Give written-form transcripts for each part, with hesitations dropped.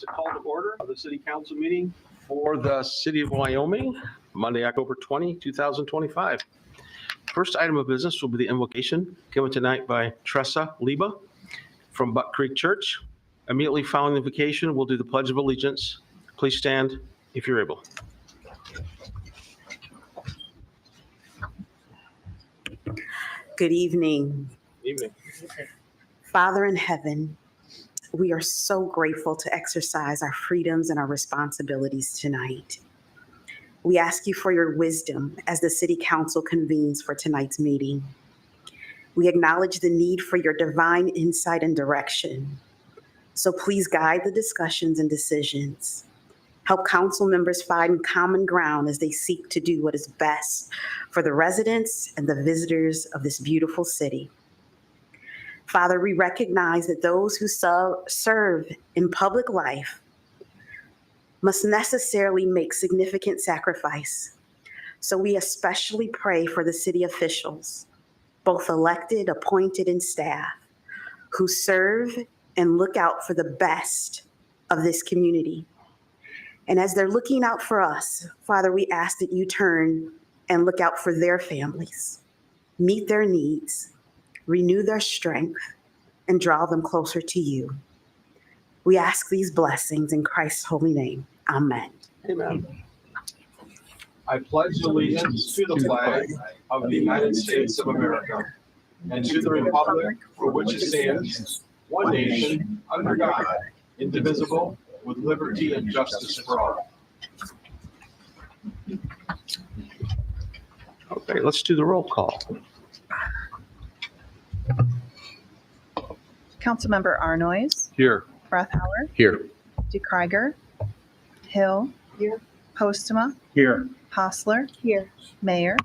to call to order of the city council meeting for the city of Wyoming, Monday, October 20, 2025. First item of business will be the invocation given tonight by Tressa Liba from Buck Creek Church. Immediately following the invocation, we'll do the Pledge of Allegiance. Please stand if you're able. Good evening. Evening. Father in heaven, we are so grateful to exercise our freedoms and our responsibilities tonight. We ask you for your wisdom as the City Council convenes for tonight's meeting. We acknowledge the need for your divine insight and direction. So please guide the discussions and decisions. Help council members find common ground as they seek to do what is best for the residents and the visitors of this beautiful city. Father, we recognize that those who serve in public life must necessarily make significant sacrifice. So we especially pray for the city officials, both elected, appointed, and staff, who serve and look out for the best of this community. And as they're looking out for us, Father, we ask that you turn and look out for their families, meet their needs, renew their strength, and draw them closer to you. We ask these blessings in Christ's holy name. Amen. Amen. I pledge allegiance to the flag of the United States of America and to the republic for which it stands, one nation, under God, indivisible, with liberty and justice for all. Okay, let's do the roll call. Councilmember Arnoyes, Here. Brethauer, Here. DeKreiger, Hill, Here. Postma, Here. Hostler, Here. Mayor.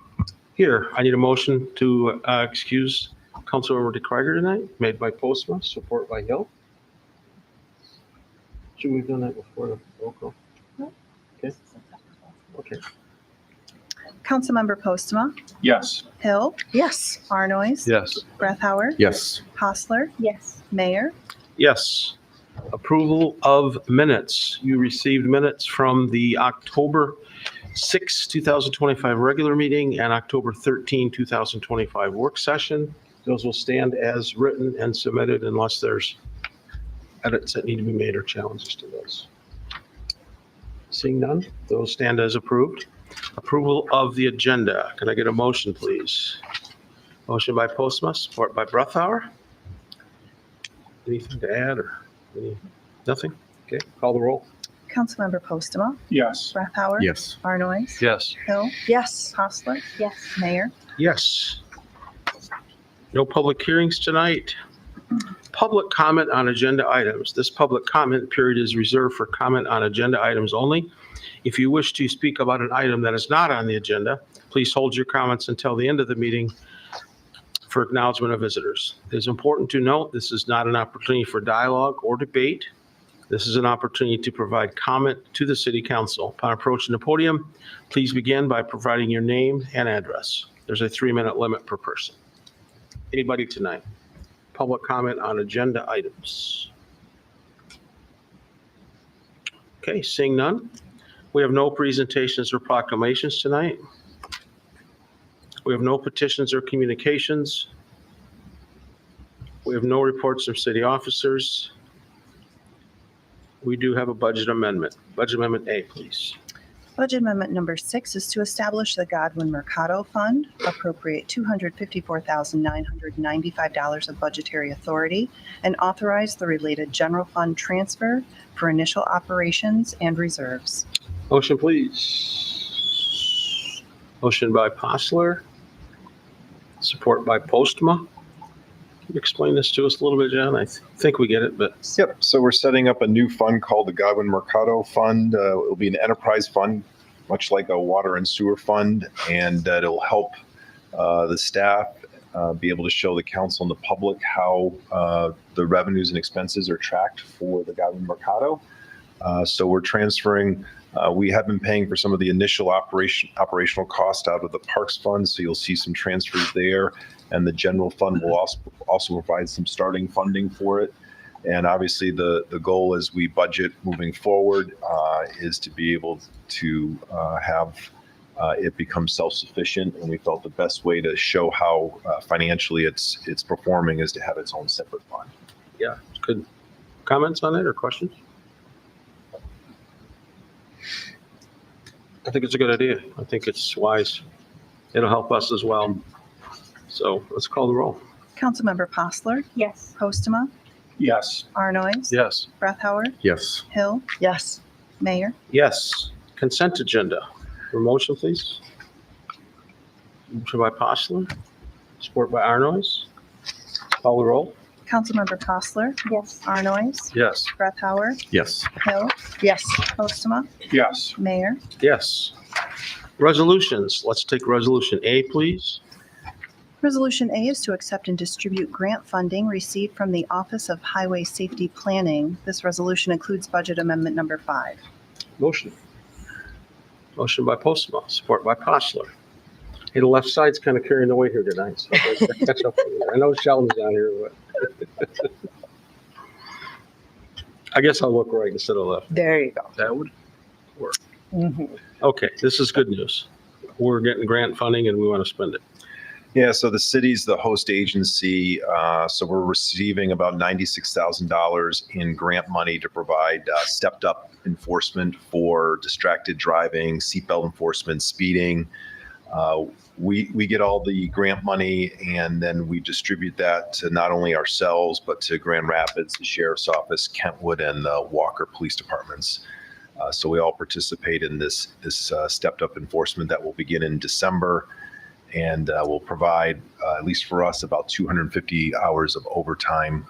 Here, I need a motion to excuse Councilmember DeKreiger tonight, made by Postma, support by Hill. Should we have done that before the roll call? No. Okay. Okay. Councilmember Postma, Yes. Hill, Yes. Arnoyes, Yes. Brethauer, Yes. Hostler, Yes. Mayor. Yes. Approval of minutes. You received minutes from the October 6, 2025 regular meeting and October 13, 2025 work session. Those will stand as written and submitted unless there's edits that need to be made or challenges to those. Seeing none, those stand as approved. Approval of the agenda. Can I get a motion, please? Motion by Postma, support by Brethauer. Anything to add or nothing? Okay, call the roll. Councilmember Postma, Yes. Brethauer, Yes. Arnoyes, Yes. Hill, Yes. Hostler, Yes. Mayor. Yes. No public hearings tonight. Public comment on agenda items. This public comment period is reserved for comment on agenda items only. If you wish to speak about an item that is not on the agenda, please hold your comments until the end of the meeting for acknowledgement of visitors. It is important to note this is not an opportunity for dialogue or debate. This is an opportunity to provide comment to the city council. Upon approaching the podium, please begin by providing your name and address. There's a 3-minute limit per person. Anybody tonight? Public comment on agenda items. Okay, seeing none. We have no presentations or proclamations tonight. We have no petitions or communications. We have no reports from city officers. We do have a budget amendment. Budget Amendment A, please. Budget Amendment number 6 is to establish the Godwin Mercado Fund, appropriate $254,995 of budgetary authority, and authorize the related general fund transfer for initial operations and reserves. Motion, please. Motion by Postler, support by Postma. Can you explain this to us a little bit, John? I think we get it, but Yep. So we're setting up a new fund called the Godwin Mercado Fund. It'll be an enterprise fund, much like a water and sewer fund, and it'll help the staff be able to show the council and the public how the revenues and expenses are tracked for the Godwin Mercado. So we're transferring. We have been paying for some of the initial operational cost out of the Parks Fund, so you'll see some transfers there. And the general fund will also provide some starting funding for it. And obviously, the goal as we budget moving forward is to be able to have it become self-sufficient. And we felt the best way to show how financially it's performing is to have its own separate fund. Yeah, good. Comments on it or questions? I think it's a good idea. I think it's wise. It'll help us as well. So let's call the roll. Councilmember Postler, Yes. Postma, Yes. Arnoyes, Yes. Brethauer, Yes. Hill, Yes. Mayor. Yes. Consent agenda. For motion, please. Motion by Postler, support by Arnoyes. Call the roll. Councilmember Postler, Yes. Arnoyes, Yes. Brethauer, Yes. Hill, Yes. Postma, Yes. Mayor. Yes. Resolutions. Let's take resolution A, please. Resolution A is to accept and distribute grant funding received from the Office of Highway Safety Planning. This resolution includes budget amendment number 5. Motion. Motion by Postma, support by Postler. Hey, the left side's kind of carrying the weight here tonight. So I gotta catch up. I know Sheldon's down here, but I guess I'll look right instead of left. There you go. That would work. Mhm. Okay, this is good news. We're getting grant funding and we want to spend it. Yeah, so the city's the host agency, so we're receiving about $96,000 in grant money to provide stepped up enforcement for distracted driving, seatbelt enforcement, speeding. We get all the grant money and then we distribute that to not only ourselves, but to Grand Rapids, the Sheriff's Office, Kentwood, and the Walker Police Departments. So we all participate in this stepped up enforcement that will begin in December. And will provide, at least for us, about 250 hours of overtime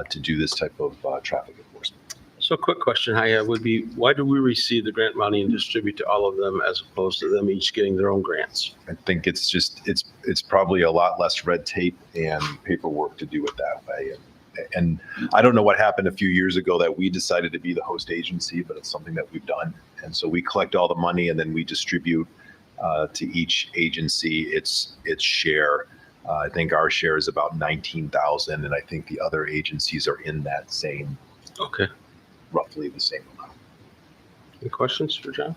to do this type of traffic enforcement. So a quick question I have would be, why do we receive the grant money and distribute to all of them as opposed to them each getting their own grants? I think it's just, it's probably a lot less red tape and paperwork to do it that way. And I don't know what happened a few years ago that we decided to be the host agency, but it's something that we've done. And so we collect all the money and then we distribute to each agency its share. I think our share is about 19,000, and I think the other agencies are in that same, Okay. roughly the same amount. Any questions for John?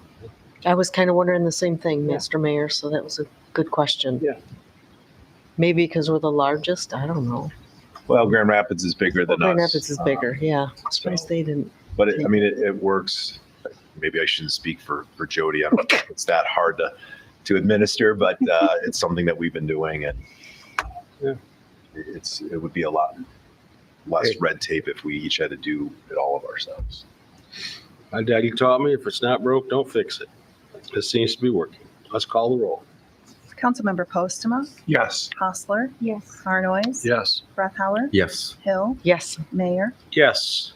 I was kind of wondering the same thing, Yeah. Mr. Mayor, so that was a good question. Yeah. Maybe because we're the largest, I don't know. Well, Grand Rapids is bigger than Grand us. Rapids is bigger, yeah. Surprised they didn't. But I mean, it works. Maybe I shouldn't speak for Jody. I don't think it's that hard to administer, but it's something that we've been doing, and Yeah. it would be a lot less red tape if we each had to do it all of ourselves. My daddy taught me, if it's not broke, don't fix it. This seems to be working. Let's call the roll. Councilmember Postma, Yes. Postler, Yes. Arnoyes, Yes. Brethauer, Yes. Hill, Yes. Mayor. Yes.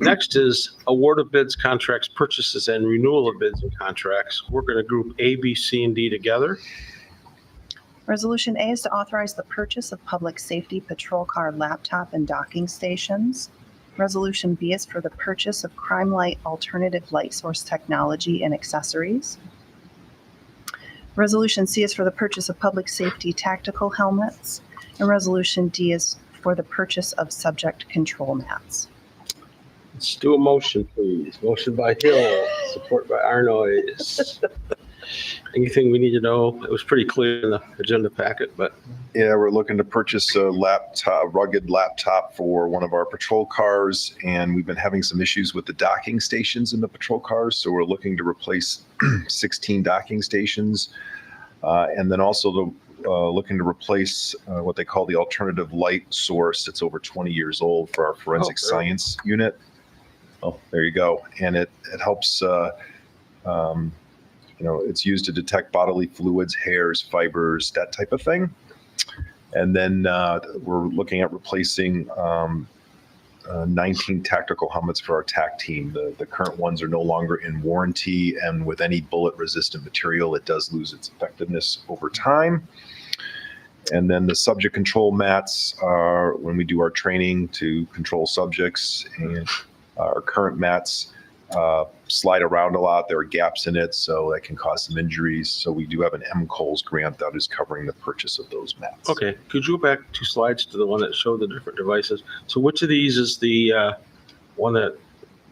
Next is award of bids, contracts, purchases, and renewal of bids and contracts. We're going to group A, B, C, and D together. Resolution A is to authorize the purchase of public safety patrol car laptop and docking stations. Resolution B is for the purchase of Crime Light alternative light source technology and accessories. Resolution C is for the purchase of public safety tactical helmets. And Resolution D is for the purchase of subject control mats. Let's do a motion, please. Motion by Hill, support by Arnoyes. Anything we need to know? It was pretty clear in the agenda packet, but Yeah, we're looking to purchase a rugged laptop for one of our patrol cars, and we've been having some issues with the docking stations in the patrol cars, so we're looking to replace 16 docking stations, and then also looking to replace what they call the alternative light source. It's over 20 years old for our forensic Oh, really? science unit. Oh, there you go, and it helps. It's used to detect bodily fluids, hairs, fibers, that type of thing. And then we're looking at replacing 19 tactical helmets for our TAC team. The current ones are no longer in warranty, and with any bullet-resistant material, it does lose its effectiveness over time. And then the subject control mats are when we do our training to control subjects, and our current mats slide around a lot. There are gaps in it, so that can cause some injuries. So we do have an MCOLS grant that is covering the purchase of those mats. Okay, could you go back 2 slides to the one that showed the different devices? So which of these is the one that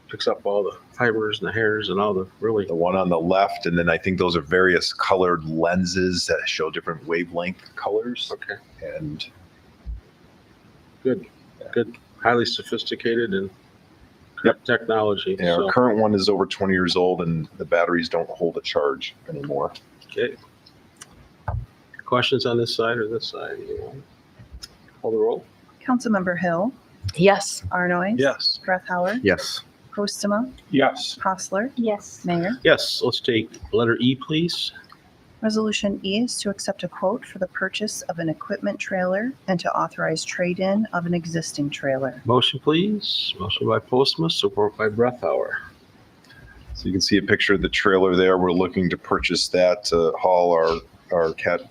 picks up all the fibers and the hairs and all the really? The one on the left, and then I think those are various colored lenses that show different wavelength colors. Okay, And good, good, highly sophisticated and Yep. technology. yeah, So, our current one is over 20 years old, and the batteries don't hold a charge anymore. okay. Questions on this side or this side? Anyone? Call the roll. Councilmember Hill, Yes. Arnoyes. Yes. Brett Howard, Yes. Postma, Yes. Hostler, Yes. Mayor. Yes, let's take letter E, please. Resolution E is to accept a quote for the purchase of an equipment trailer and to authorize trade-in of an existing trailer. Motion, please. Motion by Postma, support by Breathauer. So you can see a picture of the trailer there. We're looking to purchase that to haul our cat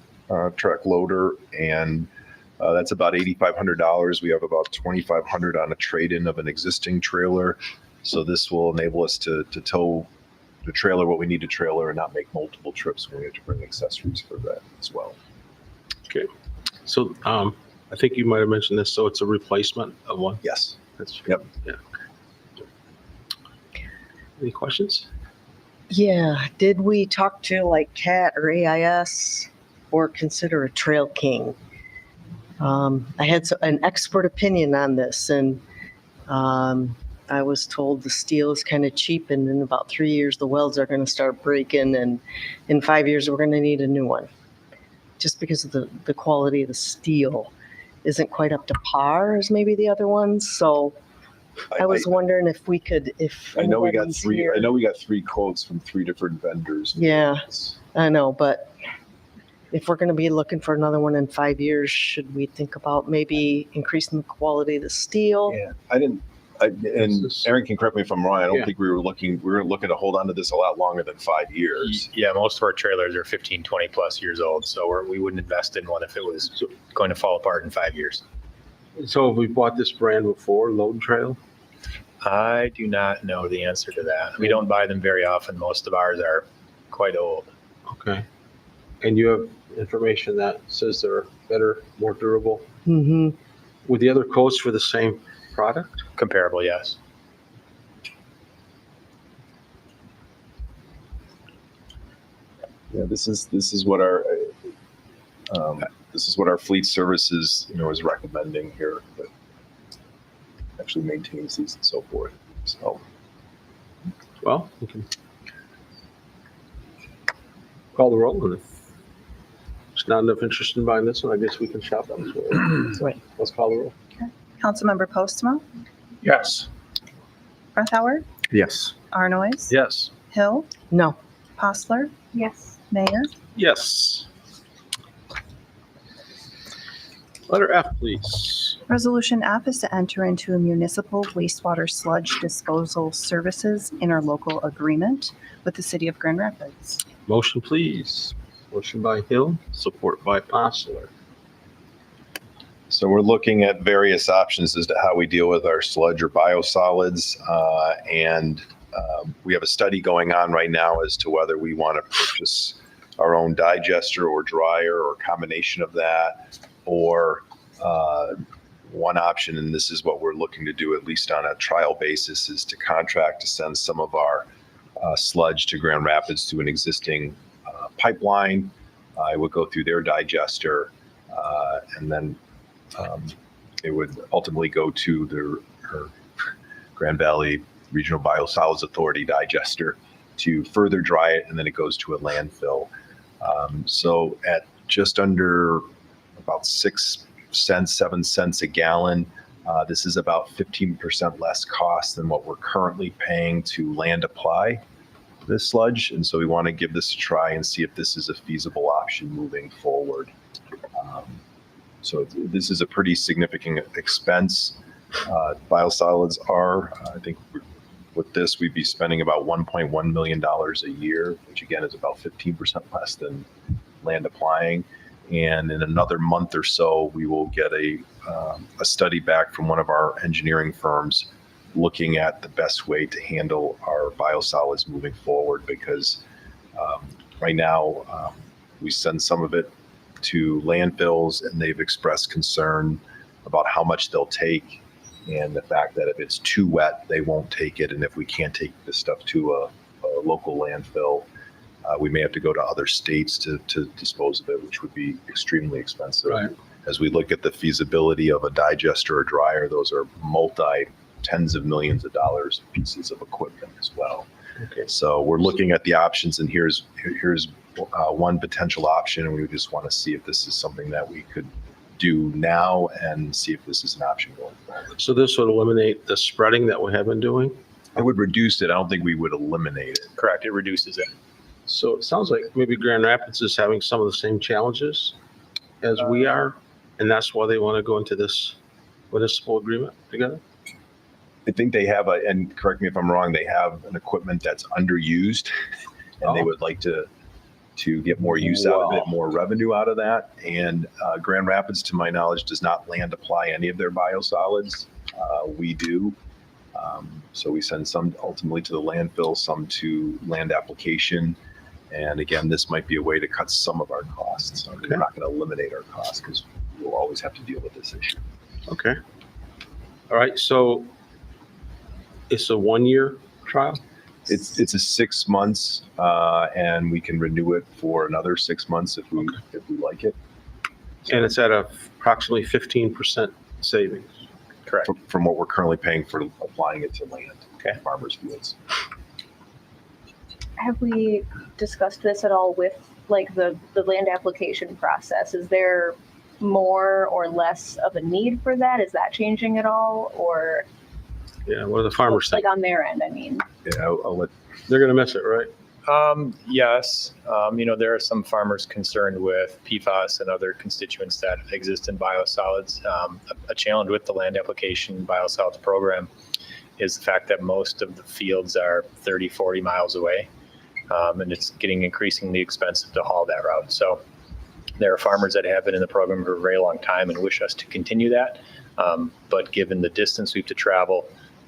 truck loader, and that's about $8,500. We have about $2,500 on a trade-in of an existing trailer. So this will enable us to tow the trailer what we need to trailer and not make multiple trips when we have to bring accessories for that as well. So I think you might have mentioned this, so it's a replacement of one? Yes. That's, Yep. Yeah. Any questions? Yeah. Did we talk to like CAT or AIS or consider a Trail King? I had an expert opinion on this, and I was told the steel is kind of cheap, and in about 3 years, the welds are going to start breaking, and in 5 years, we're going to need a new one. Just because of the quality of the steel isn't quite up to par as maybe the other ones. So I was wondering if we could, if I know we got anybody's three. here- I know we got 3 quotes from 3 different vendors. Yeah. I know, but if we're going to be looking for another one in 5 years, should we think about maybe increasing the quality of the steel? Yeah, and Aaron can correct me if I'm wrong. I don't Yeah. think we were looking to hold on to this a lot longer than 5 years. Yeah, most of our trailers are 15, 20 plus years old, so we wouldn't invest in one if it was going to fall apart in 5 years. So have we bought this brand before, Load Trail? I do not know the answer to that. We don't buy them very often. Most of ours are quite old. Okay. And you have information that says they're better, more durable? Mm-hmm. With the other quotes for the same product? Comparable, yes. Yeah, this is what our fleet services is recommending here, that actually maintains these and so forth. So Well, we can call the roll, and if there's not enough interest in buying this one, I guess we can shop elsewhere. Right. Let's call the roll. Councilmember Postma, Yes. Brett Howard, yes, Arnoyes. Yes. Hill, No. Hostler, Yes. Mayor. Yes. Letter F, please. Resolution F is to enter into a municipal wastewater sludge disposal services interlocal agreement with the city of Grand Rapids. Motion, please. Motion by Hill, support by Postler. so we're looking at various options as to how we deal with our sludge or biosolids, and we have a study going on right now as to whether we want to purchase our own digester or dryer or a combination of that, or one option, and this is what we're looking to do at least on a trial basis, is to contract to send some of our sludge to Grand Rapids through an existing pipeline. It would go through their digester, and then it would ultimately go to her Grand Valley Regional Biosolids Authority digester to further dry it, and then it goes to a landfill. So at just under about 6 cents, 7 cents a gallon, this is about 15% less cost than what we're currently paying to land apply this sludge. And so we want to give this a try and see if this is a feasible option moving forward. So this is a pretty significant expense. Biosolids are, I think with this, we'd be spending about $1.1 million a year, which again is about 15% less than land applying. And in another month or so, we will get a study back from one of our engineering firms looking at the best way to handle our biosolids moving forward, because right now we send some of it to landfills, and they've expressed concern about how much they'll take, and the fact that if it's too wet, they won't take it. And if we can't take this stuff to a local landfill, we may have to go to other states to dispose of it, which would be extremely expensive. Right. As we look at the feasibility of a digester or dryer, those are tens of millions of dollars pieces of equipment as well. Okay. So we're looking at the options, and here's one potential option, and we just want to see if this is something that we could do now and see if this is an option going forward. So this would eliminate the spreading that we have been doing? It would reduce it. I don't think we would eliminate it. Correct, it reduces it. So it sounds like maybe Grand Rapids is having some of the same challenges as we are, and that's why they want to go into this municipal agreement together? I think they have and correct me if I'm wrong, they have an equipment that's underused, and they would like to get more use out of it, more revenue out of that. And Grand Rapids, to my knowledge, does not land apply any of their biosolids. We do. So we send some ultimately to the landfill, some to land application. And again, this might be a way to cut some of our costs. Okay. We're not going to eliminate our costs, because we'll always have to deal with this issue. Okay. All right, so it's a 1-year trial? It's a 6 months, and we can renew it for another 6 months if we like it. And it's at approximately 15% savings. Correct. From what we're currently paying for applying it to land, Okay. farmers' fields. Have we discussed this at all with like the land application process? Is there more or less of a need for that? Is that changing at all? Or Yeah, what do the farmers think? like on their end, I mean? Yeah, I'll let They're going to miss it, right? Yes, there are some farmers concerned with PFAS and other constituents that exist in biosolids. A challenge with the land application biosolids program is the fact that most of the fields are 30, 40 miles away, and it's getting increasingly expensive to haul that route. So there are farmers that have been in the program for a very long time and wish us to continue that. But given the distance we have to travel,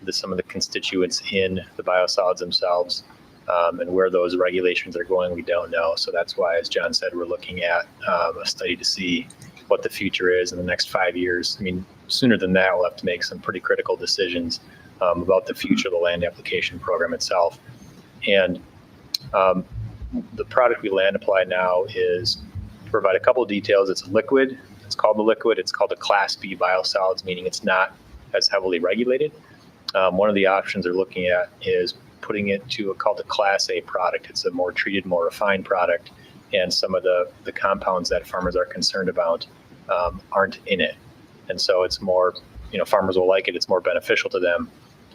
some of the constituents in the biosolids themselves, and where those regulations are going, we don't know. So that's why, as John said, we're looking at a study to see what the future is in the next 5 years. I mean, sooner than that, we'll have to make some pretty critical decisions about the future of the land application program itself. And the product we land apply now is provide a couple of details. It's a liquid. It's called the liquid. It's called a Class B biosolids, meaning it's not as heavily regulated. One of the options they're looking at is putting it to called a Class A product. It's a more treated, more refined product, and some of the compounds that farmers are concerned about aren't in it. And so it's more, farmers will like it. It's more beneficial to them,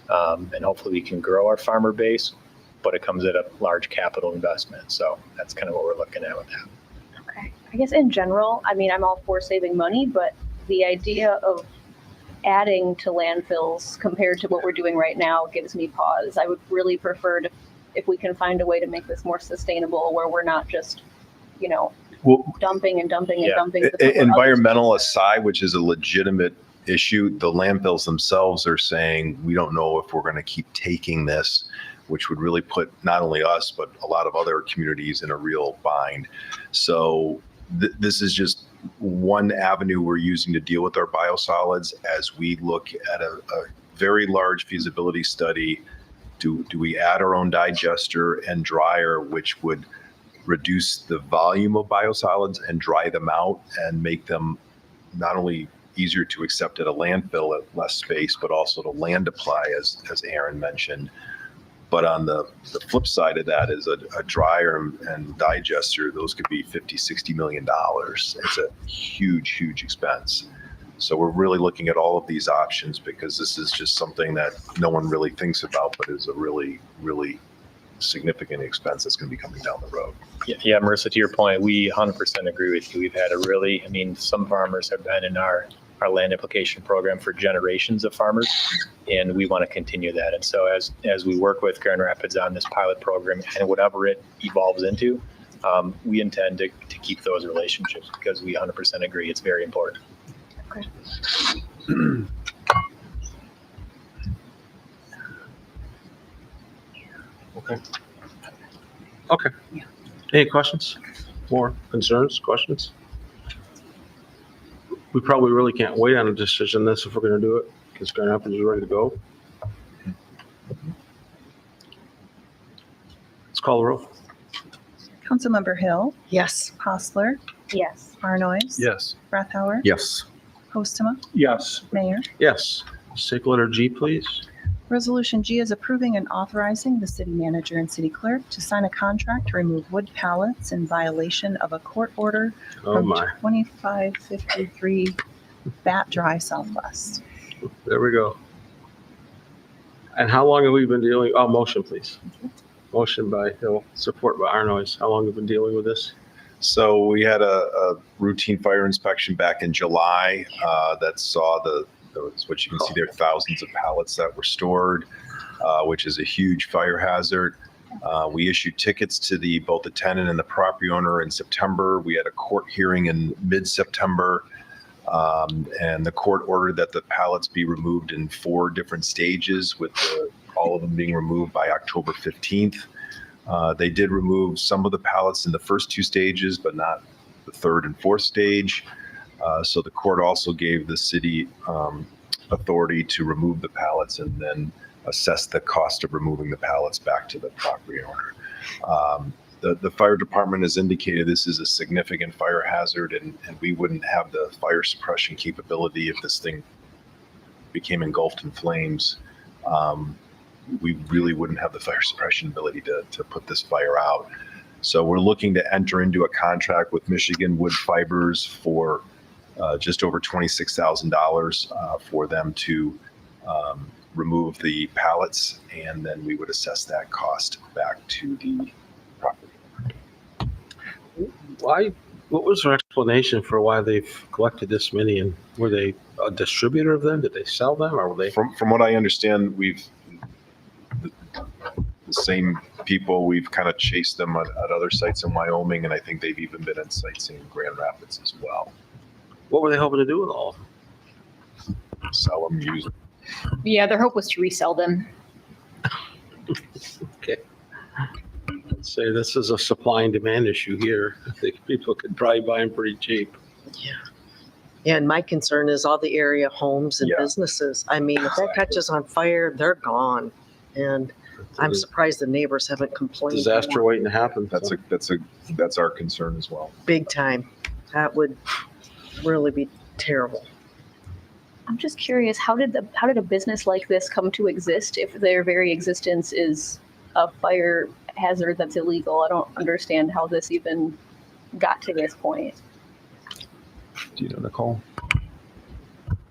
and hopefully we can grow our farmer base, but it comes at a large capital investment. So that's kind of what we're looking at with that. Okay. I guess in general, I mean, I'm all for saving money, but the idea of adding to landfills compared to what we're doing right now gives me pause. I would really prefer if we can find a way to make this more sustainable, where we're not just, well, dumping and dumping and Yeah. dumping. to the point where environmental others- aside, which is a legitimate issue, the landfills themselves are saying, we don't know if we're going to keep taking this, which would really put not only us, but a lot of other communities in a real bind. So this is just one avenue we're using to deal with our biosolids as we look at a very large feasibility study. Do we add our own digester and dryer, which would reduce the volume of biosolids and dry them out and make them not only easier to accept at a landfill at less space, but also to land apply, as Aaron mentioned. But on the flip side of that is a dryer and digester. Those could be $50-60 million. It's a huge, huge expense. So we're really looking at all of these options, because this is just something that no one really thinks about, but is a really, really significant expense that's going to be coming down the road. Yeah, Marissa, to your point, we 100% agree with you. We've had some farmers have been in our land application program for generations of farmers, and we want to continue that. And so as we work with Grand Rapids on this pilot program and whatever it evolves into, we intend to keep those relationships, because we 100% agree it's very important. Okay. Any questions? More concerns, questions? We probably really can't wait on a decision this if we're going to do it, because Grand Rapids is ready to go. Let's call the roll. Councilmember Hill, Yes. Postler, Yes. Arnoyes. Yes. Breathauer. Yes. Postma, Yes. Mayor. Yes. Take letter G, please. Resolution G is approving and authorizing the city manager and city clerk to sign a contract to remove wood pallets in violation of a court order Oh, from my. 2553 Bat Drive Southwest. There we go. And how long have we been dealing, oh, motion, please. Motion by Hill, support by Arnoyes. How long have we been dealing with this? So we had a routine fire inspection back in July that saw what you can see there, thousands of pallets that were stored, which is a huge fire hazard. We issued tickets to both the tenant and the property owner in September. We had a court hearing in mid-September, and the court ordered that the pallets be removed in 4 different stages, with all of them being removed by October 15th. They did remove some of the pallets in the first 2 stages, but not the 3rd and 4th stage. So the court also gave the city authority to remove the pallets and then assess the cost of removing the pallets back to the property owner. The fire department has indicated this is a significant fire hazard, and we wouldn't have the fire suppression capability if this thing became engulfed in flames. We really wouldn't have the fire suppression ability to put this fire out. So we're looking to enter into a contract with Michigan Wood Fibers for just over $26,000 for them to remove the pallets, and then we would assess that cost back to the property. Why, what was their explanation for why they've collected this many, and were they a distributor of them? Did they sell them, or were they? From what I understand, the same people, we've kind of chased them at other sites in Wyoming, and I think they've even been at sites in Grand Rapids as well. What were they hoping to do with all of them? Sell them, use them. Yeah, their hope was to resell them. Okay. Let's say this is a supply and demand issue here. I think people could probably buy them pretty cheap. Yeah, and my concern is all the area homes and Yeah. businesses. I mean, if that catches on fire, they're gone. And I'm surprised the neighbors haven't complained. Disaster waiting to happen. That's our concern as well. Big time. That would really be terrible. I'm just curious, how did a business like this come to exist if their very existence is a fire hazard that's illegal? I don't understand how this even got to this point. Do you know, Nicole?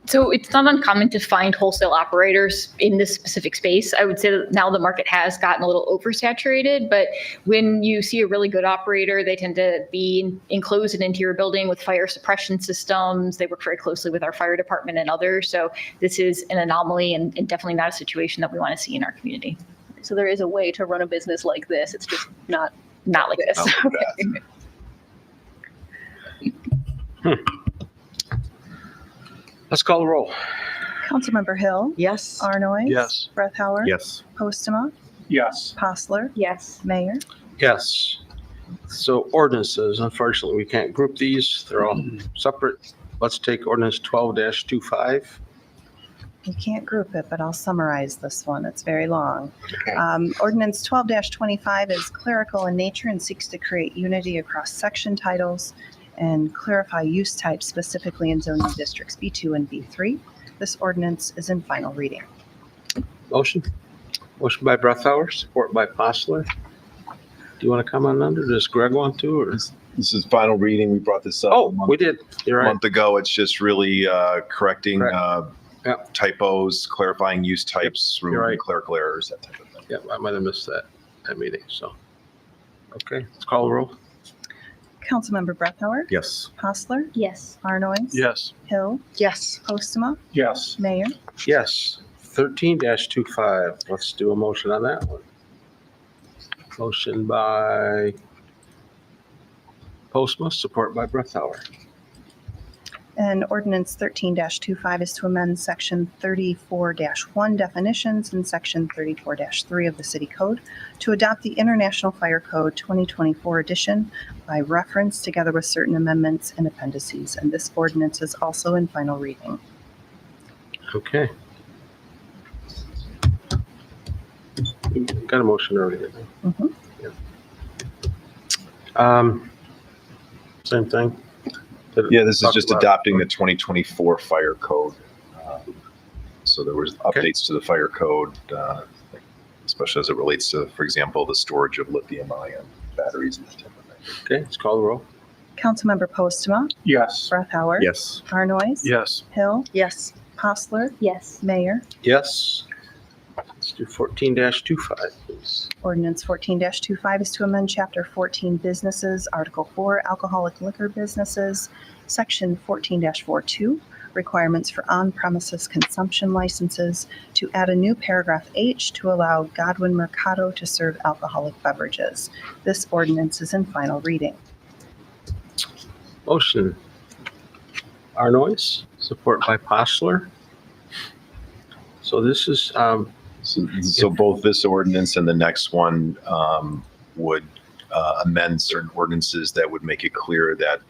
So it's not uncommon to find wholesale operators in this specific space. I would say that now the market has gotten a little oversaturated, but when you see a really good operator, they tend to be enclosed in an interior building with fire suppression systems. They work very closely with our fire department and others. So this is an anomaly and definitely not a situation that we want to see in our community. So there is a way to run a business like this. It's just not Not like this. Not like that. Let's call the roll. Councilmember Hill, Yes. Arnoyes. Yes. Breathauer. Yes. Postma, Yes. Postler, Yes. Mayor. Yes. So ordinances, unfortunately, we can't group these. They're all separate. Let's take ordinance 12-25. We can't group it, but I'll summarize this one. It's very long. Okay. Ordinance 12-25 is clerical in nature and seeks to create unity across section titles and clarify use types specifically in zoning districts B2 and B3. This ordinance is in final reading. Motion? Motion by Breathauer, support by Postler. Do you want to comment on it, or does Greg want to, or? This is final reading. We brought this up Oh, a month, we did. You're right. month ago. It's just really correcting Correct. Yep. typos, clarifying use types, You're removing right. clerical errors, that type of thing. Yeah, I might have missed that meeting, so. Okay, let's call the roll. Councilmember Breathauer, Yes. Postler, Yes. Arnoyes. Yes. Hill, Yes. Postma, Yes. Mayor. Yes. 13-25. Let's do a motion on that one. Motion by Postma, support by Breathauer. And ordinance 13-25 is to amend section 34-1 definitions and section 34-3 of the city code to adopt the International Fire Code 2024 edition by reference together with certain amendments and appendices. And this ordinance is also in final reading. Okay. Got a motion earlier. Mhm. Same thing. Yeah, this is Talk just about- adopting the 2024 fire code. So there was Okay. updates to the fire code, especially as it relates to, for example, the storage of lithium-ion batteries and that type of thing. Okay, let's call the roll. Councilmember Postma, Yes. Breathauer. Yes. Arnoyes. Yes. Hill. Yes. Postler. Yes. Mayor. Yes. Let's do 14-25, please. Ordinance 14-25 is to amend Chapter 14 Businesses, Article 4 Alcoholic Liquor Businesses, Section 14-42 Requirements for On-Premises Consumption Licenses, to add a new paragraph H to allow Godwin Mercado to serve alcoholic beverages. This ordinance is in final reading. Motion. Arnoyes, support by Postler. So this is, So both this ordinance and the next one would amend certain ordinances that would make it clear that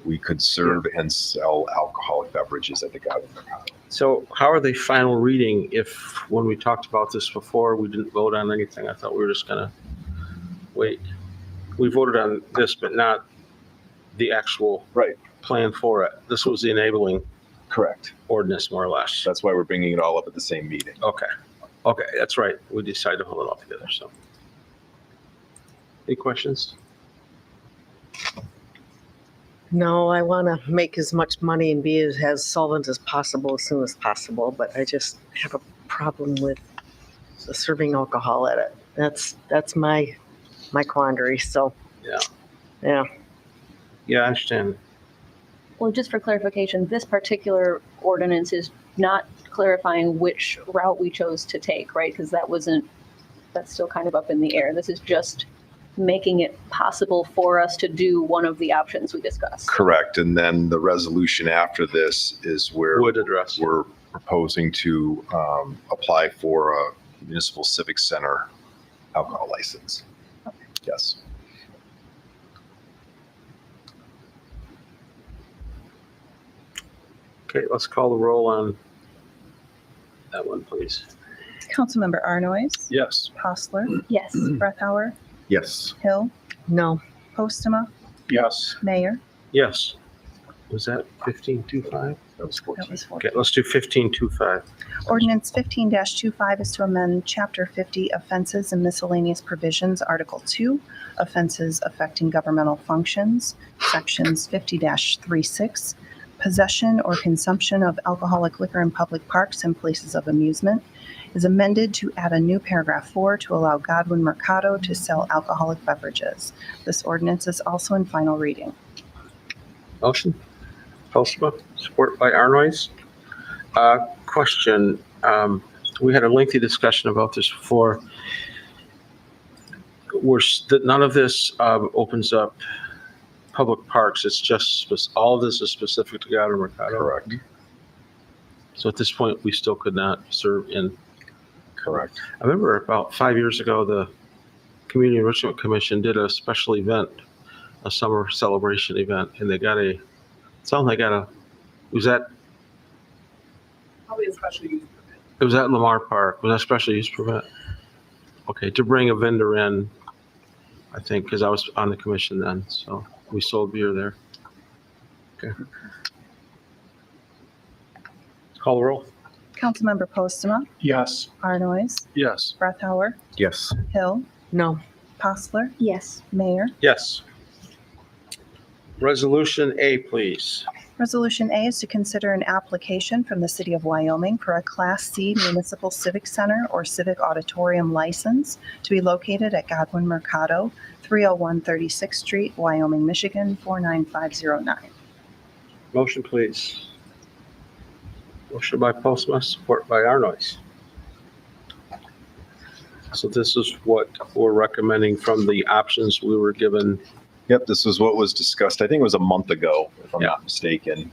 we could serve and sell alcoholic beverages at the Godwin Mercado. so how are they final reading if, when we talked about this before, we didn't vote on anything? I thought we were just gonna wait. We voted on this, but not the actual Right. plan for it. This was the enabling Correct. ordinance, more or less. That's why we're bringing it all up at the same meeting. Okay, okay, that's right. We decided to hold it all together, so. Any questions? No, I want to make as much money and be as solvent as possible as soon as possible, but I just have a problem with serving alcohol at it. That's my quandary. So Yeah. yeah. Yeah, I understand. Well, just for clarification, this particular ordinance is not clarifying which route we chose to take, right? Because that's still kind of up in the air. This is just making it possible for us to do one of the options we discussed. Correct. And then the resolution after this is where Would address. we're proposing to apply for a municipal civic center alcohol license. Yes. Okay, let's call the roll on that one, please. Councilmember Arnoyes. Yes. Postler. Yes. Breathauer. Yes. Hill. No. Postma. Yes. Mayor. Yes. Was that 15-25? That was That 14. was 14. Okay, let's do 15-25. Ordinance 15-25 is to amend Chapter 50 Offenses and Miscellaneous Provisions, Article 2, Offenses Affecting Governmental Functions, Sections 50-36, Possession or Consumption of Alcoholic Liquor in Public Parks and Places of Amusement, is amended to add a new paragraph 4 to allow Godwin Mercado to sell alcoholic beverages. This ordinance is also in final reading. Motion. Postma, support by Arnoyes. Question, we had a lengthy discussion about this before. None of this opens up public parks. It's just, all of this is specific to Godwin Mercado. Correct. So at this point, we still could not serve in. Correct. I remember about 5 years ago, the Community Enrichment Commission did a special event, a summer celebration event, and they got was that? Probably a special use permit. It was at Lamar Park. Was that special use permit? Okay, to bring a vendor in, I think, because I was on the commission then, so we sold beer there. Okay. Call the roll. Councilmember Postma, Yes. Arnoyes, Yes. Breathauer, Yes. Hill, No. Postler, Yes. Mayor. Yes. Resolution A, please. Resolution A is to consider an application from the City of Wyoming for a Class C Municipal Civic Center or Civic Auditorium license to be located at Godwin Mercado, 301 36th Street, Wyoming, Michigan, 49509. Motion, please. Motion by Postma, support by Arnoyes. So this is what we're recommending from the options we were given Yep, this was what was discussed, I think it was a month ago, if I'm Yeah. not mistaken,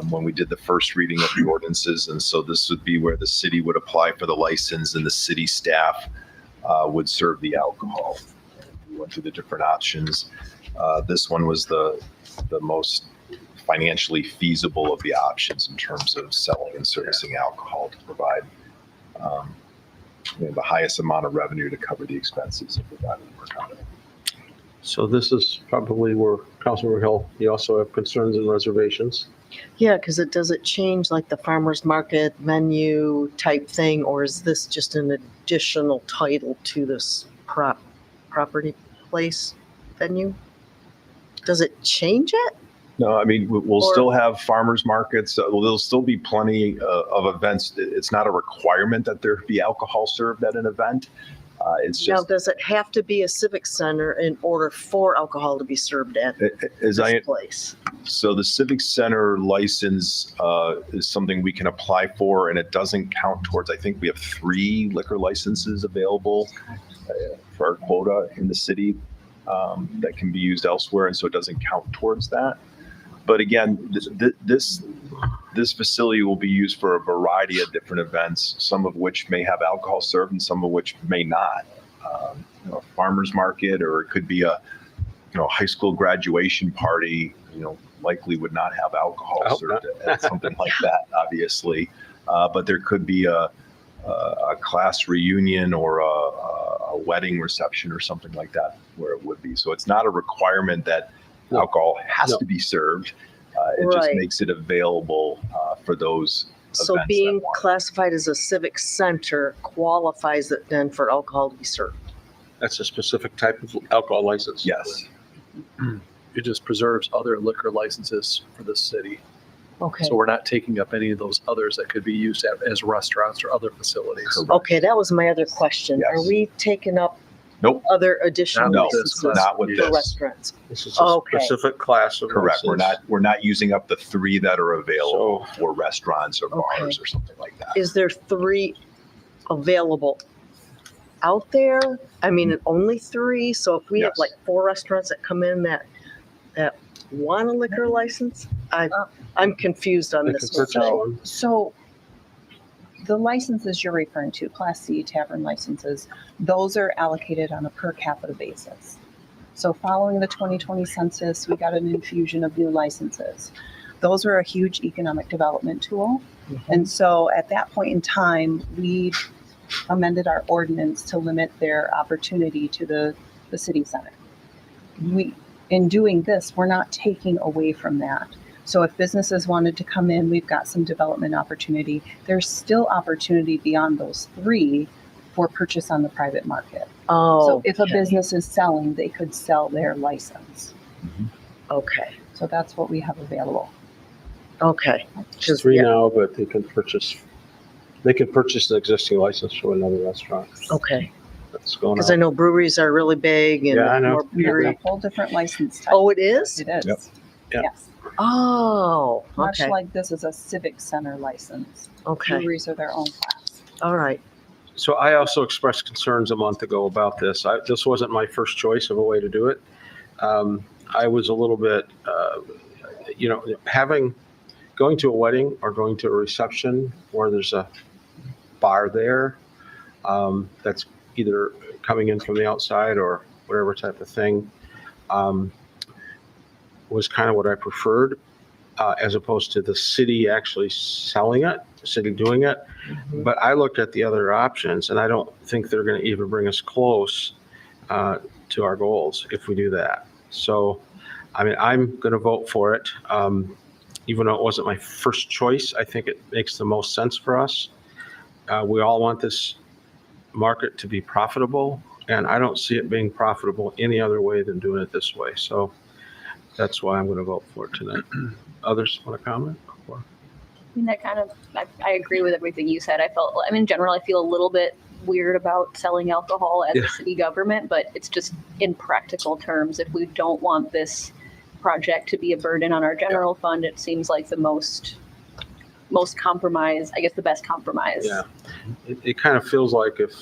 when we did the first reading of the ordinances. And so this would be where the city would apply for the license and the city staff would serve the alcohol. We went through the different options. This one was the most financially feasible of the options in terms of selling and servicing alcohol to provide the highest amount of revenue to cover the expenses of providing the Mercado. So this is probably where Councilmember Hill, you also have concerns and reservations. Yeah, because does it change like the farmer's market menu type thing, or is this just an additional title to this property place venue? Does it change it? No, I mean, we'll Or- still have farmers markets. There'll still be plenty of events. It's not a requirement that there be alcohol served at an event. It's Now, just, does it have to be a civic center in order for alcohol to be served at as this place? so the Civic Center license is something we can apply for, and it doesn't count towards, I think we have 3 liquor licenses available for our quota in the city that can be used elsewhere, and so it doesn't count towards that. But again, this facility will be used for a variety of different events, some of which may have alcohol served and some of which may not. A farmer's market, or it could be a high school graduation party, likely would not have alcohol I hope served at something like that, obviously. But there could be a class reunion or a wedding reception or something like that where it would be. So it's not a requirement that alcohol has No. to be served. It just Right. makes it available for those So events being that want it. classified as a civic center qualifies it then for alcohol to be served? That's a specific type of alcohol license. Yes. It just preserves other liquor licenses for the city. Okay. So we're not taking up any of those others that could be used as restaurants or other facilities. Correct. Okay, that was my other question. Yes. Are we taking up Nope. other additional Not No, with this licenses class. not with for this. restaurants? This is a Okay. specific class of Correct. license. We're not using up the 3 that are available So- for restaurants or bars Okay. or something like that. Is there 3 available out there? I mean, only 3? So if we have Yes. like 4 restaurants that come in that want a liquor license? I'm confused on They this can one. purchase one. So the licenses you're referring to, Class C tavern licenses, those are allocated on a per capita basis. So following the 2020 census, we got an infusion of new licenses. Those are a huge economic development tool. And so at that point in time, we amended our ordinance to limit their opportunity to the city center. In doing this, we're not taking away from that. So if businesses wanted to come in, we've got some development opportunity. There's still opportunity beyond those 3 for purchase on the private market. Oh, So if a okay. business is selling, they could sell their license. Okay, So that's what we have available. okay. It's 3 now, but they can purchase an existing license from another restaurant. Okay, That's going because I on. know breweries are really big and Yeah, I know. more We have beery. a whole different license type. Oh, it is? It is. Yep. Yeah. Yes. Oh, Much okay, like this is a civic center license. okay, Breweries are their own class. all right. So I also expressed concerns a month ago about this. This wasn't my first choice of a way to do it. I was a little bit, going to a wedding or going to a reception where there's a bar there that's either coming in from the outside or whatever type of thing was kind of what I preferred, as opposed to the city actually selling it, the city doing it. But I looked at the other options, and I don't think they're going to even bring us close to our goals if we do that. So, I mean, I'm going to vote for it. Even though it wasn't my first choice, I think it makes the most sense for us. We all want this market to be profitable, and I don't see it being profitable any other way than doing it this way. So that's why I'm going to vote for it tonight. Others want to comment? I mean, I agree with everything you said. In general, I feel a little bit weird about selling alcohol at the city government, but it's just in practical terms. If we don't want this project to be a burden on our general fund, it seems like the most compromise, I guess the best compromise. Yeah. It kind of feels like if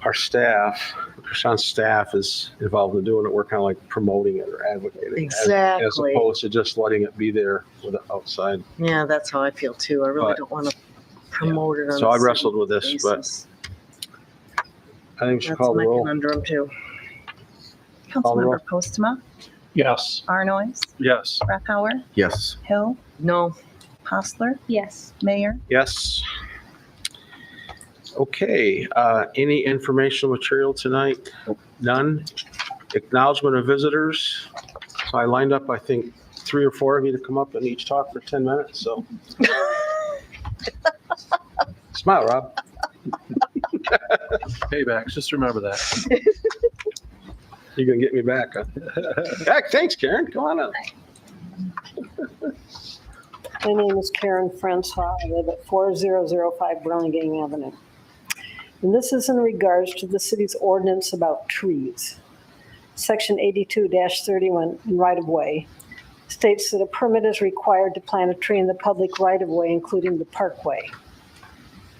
our staff, Prashant's staff is involved in doing it, we're kind of like promoting it or advocating. As Exactly. opposed to just letting it be there with the outside. Yeah, that's how I feel too. I really But- don't want to promote it on So a I city wrestled with this, but basis. I think we should That's call the my roll. conundrum too. Call the roll. Councilmember Postma, Yes. Arnoyes, Yes. Rathauer, Yes. Hill, No, Hostler, Yes. Mayor. Yes. Okay, any informational material tonight? None. Acknowledgement of visitors. So I lined up, I think, 3 or 4 of you to come up and each talk for 10 minutes, so. Smile, Rob. Paybacks, just remember that. You're gonna get me back, huh? Heck, thanks, Karen. Come on up. My name is Karen Francois. I live at 4005 Burlingame Avenue. And this is in regards to the city's ordinance about trees. Section 82-31 in right-of-way states that a permit is required to plant a tree in the public right-of-way, including the parkway.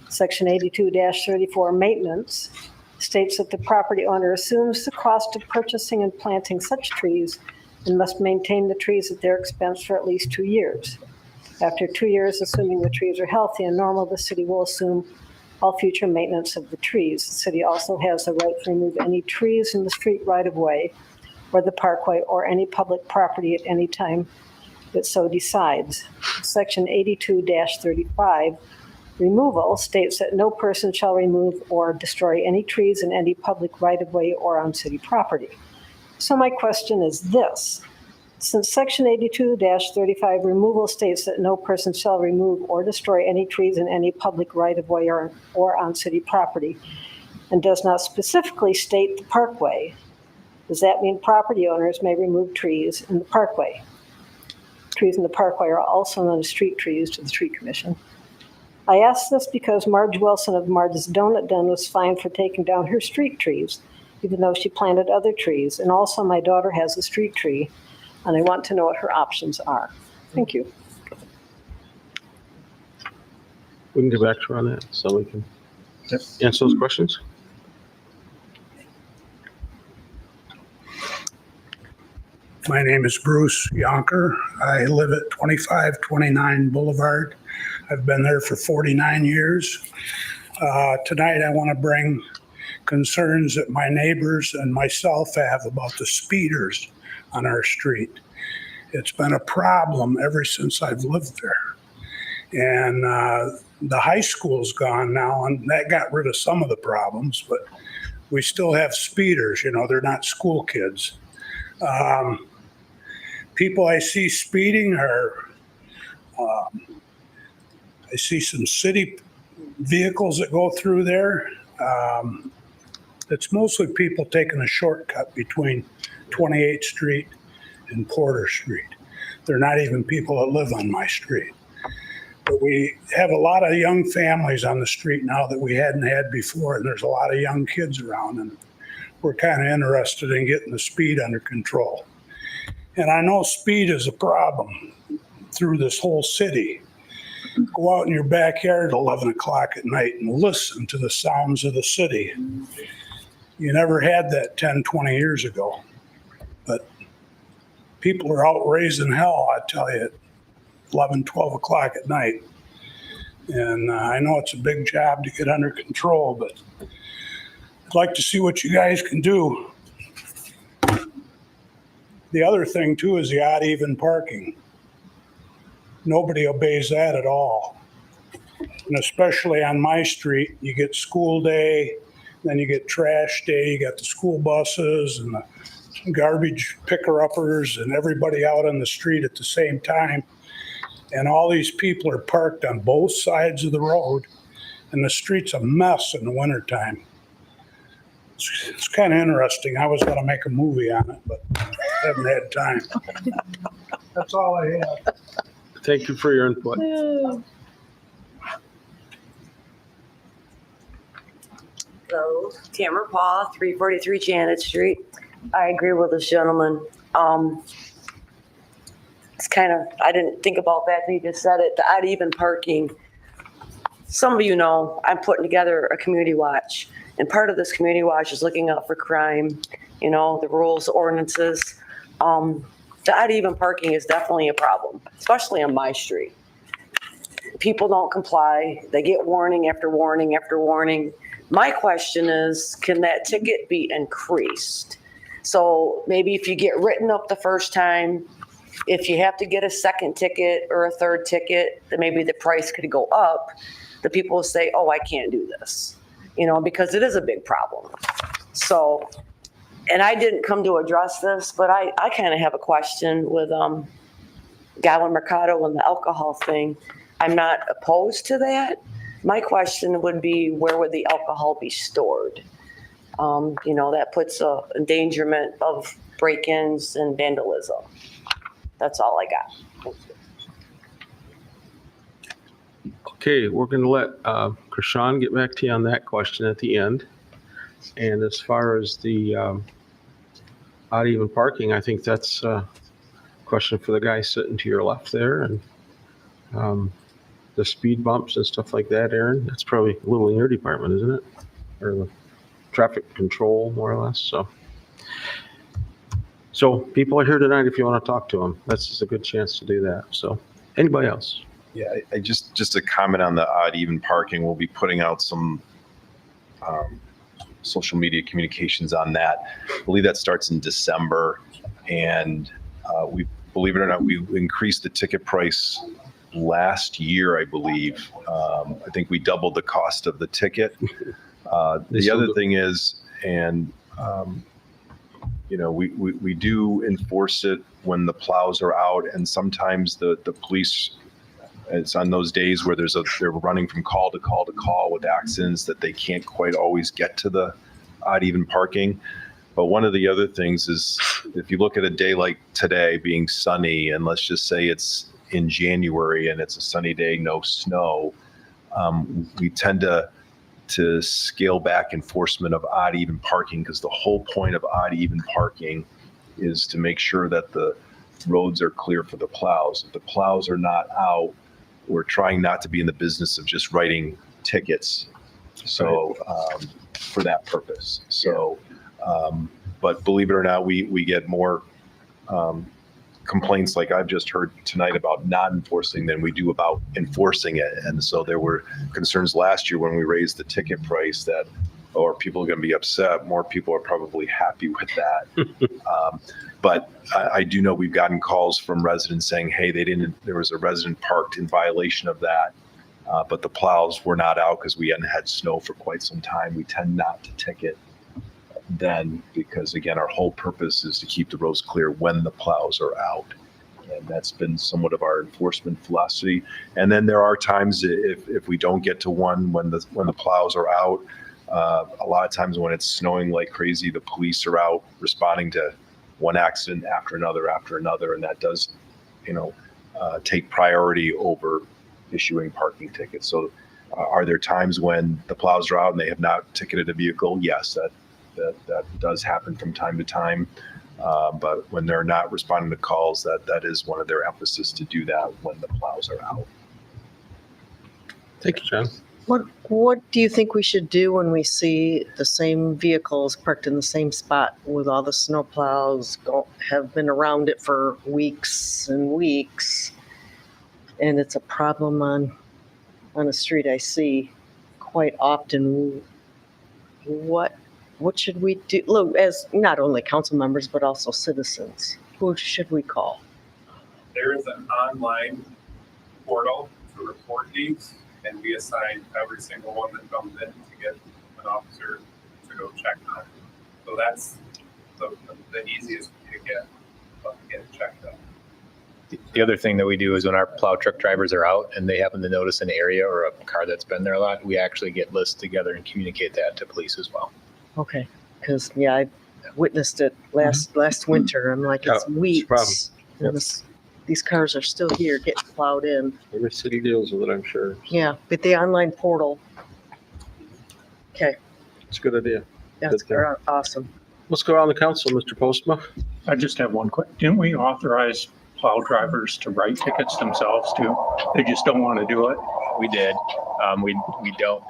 Section 82-34 maintenance states that the property owner assumes the cost of purchasing and planting such trees and must maintain the trees at their expense for at least 2 years. After 2 years, assuming the trees are healthy and normal, the city will assume all future maintenance of the trees. The city also has the right to remove any trees in the street right-of-way or the parkway or any public property at any time it so decides. Section 82-35, removal, states that no person shall remove or destroy any trees in any public right-of-way or on city property. So my question is this. Since Section 82-35 removal states that no person shall remove or destroy any trees in any public right-of-way or on city property, and does not specifically state the parkway, does that mean property owners may remove trees in the parkway? Trees in the parkway are also known as street trees to the Tree Commission. I ask this because Marge Wilson of Marge's Donut Den was fined for taking down her street trees, even though she planted other trees. And also my daughter has a street tree, and I want to know what her options are. Thank you. We can get back to her on that, so we can answer those questions. My name is Bruce Yonker. I live at 2529 Boulevard. I've been there for 49 years. Tonight, I want to bring concerns that my neighbors and myself have about the speeders on our street. It's been a problem ever since I've lived there. And the high school's gone now, and that got rid of some of the problems, but we still have speeders. You know, they're not school kids. People I see speeding are, I see some city vehicles that go through there. It's mostly people taking a shortcut between 28th Street and Porter Street. They're not even people that live on my street. But we have a lot of young families on the street now that we hadn't had before, and there's a lot of young kids around, and we're kind of interested in getting the speed under control. And I know speed is a problem through this whole city. Go out in your backyard at 11 o'clock at night and listen to the sounds of the city. You never had that 10, 20 years ago. But people are out raising hell, I tell you, at 11, 12 o'clock at night. And I know it's a big job to get under control, but I'd like to see what you guys can do. The other thing too is the odd even parking. Nobody obeys that at all. And especially on my street, you get school day, then you get trash day, you got the school buses and the garbage picker-uppers and everybody out on the street at the same time. And all these people are parked on both sides of the road, and the street's a mess in the wintertime. It's kind of interesting. I was going to make a movie on it, but haven't had time. That's all I have. Thank you for your input. Hello, Tamara Paul, 343 Janet Street. I agree with this gentleman. It's kind of, I didn't think about that till you just said it, the odd even parking. Some of you know, I'm putting together a community watch, And part of this community watch is looking out for crime, the rules, ordinances. The odd even parking is definitely a problem, especially on my street. People don't comply. They get warning after warning after warning. My question is, can that ticket be increased? So maybe if you get written up the first time, if you have to get a second ticket or a third ticket, then maybe the price could go up. The people will say, oh, I can't do this, because it is a big problem. So, and I didn't come to address this, but I kind of have a question with Godwin Mercado and the alcohol thing. I'm not opposed to that. My question would be, where would the alcohol be stored? That puts a endangerment of break-ins and vandalism. That's all I got. Okay, we're going to let Krishan get back to you on that question at the end. And as far as the odd even parking, I think that's a question for the guy sitting to your left there. And the speed bumps and stuff like that, Aaron, that's probably a little in your department, isn't it? Or the traffic control, more or less. So people are here tonight if you want to talk to them. That's just a good chance to do that. So anybody else? Yeah, I just a comment on the odd even parking. We'll be putting out some social media communications on that. I believe that starts in December, and we, believe it or not, we increased the ticket price last year, I believe. I think we doubled the cost of the ticket. The other thing is, and we do enforce it when the plows are out, and sometimes the police, it's on those days where they're running from call to call to call with accidents that they can't quite always get to the odd even parking. But one of the other things is, if you look at a day like today being sunny, and let's just say it's in January and it's a sunny day, no snow, we tend to scale back enforcement of odd even parking, because the whole point of odd even parking is to make sure that the roads are clear for the plows. If the plows are not out, we're trying not to be in the business of just writing tickets. So for that purpose. So, but believe it or not, we get more complaints like I've just heard tonight about not enforcing than we do about enforcing it. And so there were concerns last year when we raised the ticket price that, or people are going to be upset. More people are probably happy with that. But I do know we've gotten calls from residents saying, hey, there was a resident parked in violation of that, but the plows were not out because we hadn't had snow for quite some time. We tend not to ticket then, because again, our whole purpose is to keep the roads clear when the plows are out. And that's been somewhat of our enforcement philosophy. And then there are times if we don't get to one when the plows are out, a lot of times when it's snowing like crazy, the police are out responding to one accident after another, and that does, take priority over issuing parking tickets. So are there times when the plows are out and they have not ticketed a vehicle? Yes, that does happen from time to time. But when they're not responding to calls, that is one of their emphasis to do that when the plows are out. Thank you, John. What do you think we should do when we see the same vehicles parked in the same spot with all the snow plows have been around it for weeks and weeks, and it's a problem on a street I see quite often? What should we do? Look, as not only council members but also citizens, who should we call? There is an online portal to report these, and we assign every single one that comes in to get an officer to go check on it. So that's the easiest way to get it checked out. The other thing that we do is when our plow truck drivers are out and they happen to notice an area or a car that's been there a lot, we actually get lists together and communicate that to police as well. Okay, because I witnessed it last winter. I'm like, it's weeks. And these cars are still here getting plowed in. Every city deals with it, I'm sure. Yeah, but the online portal. Okay, It's a good idea. that's awesome. Let's go around the council, Mr. Postma. I just have one question. Didn't we authorize plow drivers to write tickets themselves too? They just don't want to do it. We did. We don't,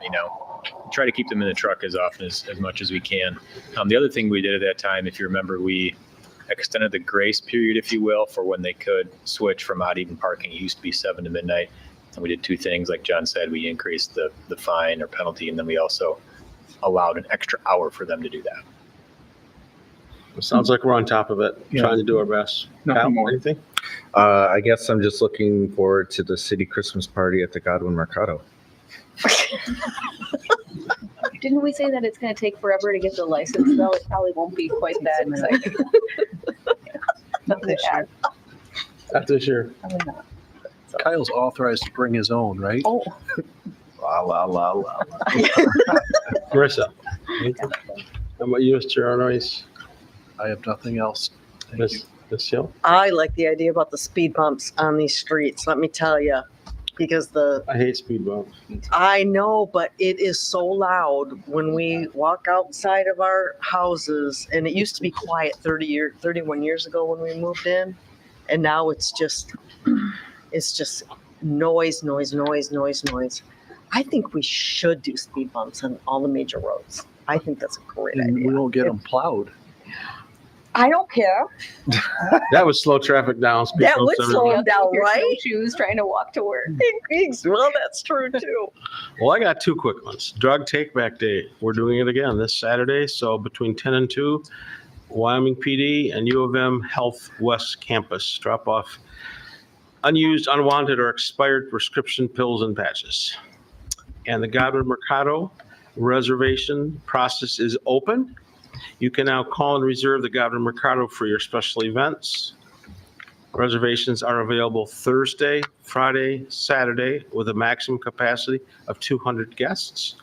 try to keep them in the truck as often as much as we can. The other thing we did at that time, if you remember, we extended the grace period, if you will, for when they could switch from odd even parking. It used to be 7 to midnight. And we did two things. Like John said, we increased the fine or penalty, and then we also allowed an extra hour for them to do that. It sounds like we're on top of it, Yeah. trying to do our best. Nothing Kyle, more. anything? I guess I'm just looking forward to the city Christmas party at the Godwin Mercado. Didn't we say that it's going to take forever to get the license, though? It probably won't be quite that exciting. Not this year. Not this year. Probably not. Kyle's authorized to bring his own, right? Oh, La, la, la, la. Marissa? anything? How about you, Mr. Arnoyes? I have nothing else. Thank you. Ms. Hill? I like the idea about the speed bumps on these streets, let me tell you, because I hate speed bumps. I know, but it is so loud when we walk outside of our houses, and it used to be quiet 31 years ago when we moved in, and now it's just noise. I think we should do speed bumps on all the major roads. I think that's a great And we idea. won't get them plowed. I don't care. That would slow traffic down. speed That bumps would everywhere. slow them down, Your right? snowshoes trying to walk to work. Well, that's true too. Well, I got two quick ones. Drug Take Back Day. We're doing it again this Saturday. So between 10 and 2, Wyoming PD and U of M Health West Campus drop off unused, unwanted, or expired prescription pills and patches. And the Godwin Mercado reservation process is open. You can now call and reserve the Godwin Mercado for your special events. Reservations are available Thursday, Friday, Saturday with a maximum capacity of 200 guests.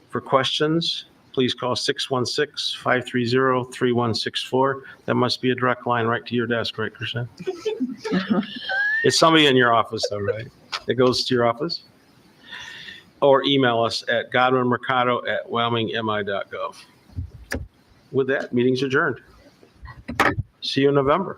For questions, please call 616-530-3164. That must be a direct line right to your desk, right, Krishna? It's somebody in your office, though, right? It goes to your office? Or email us at godwinmercado@wyomingmi.gov. With that, meeting's adjourned. See you in November.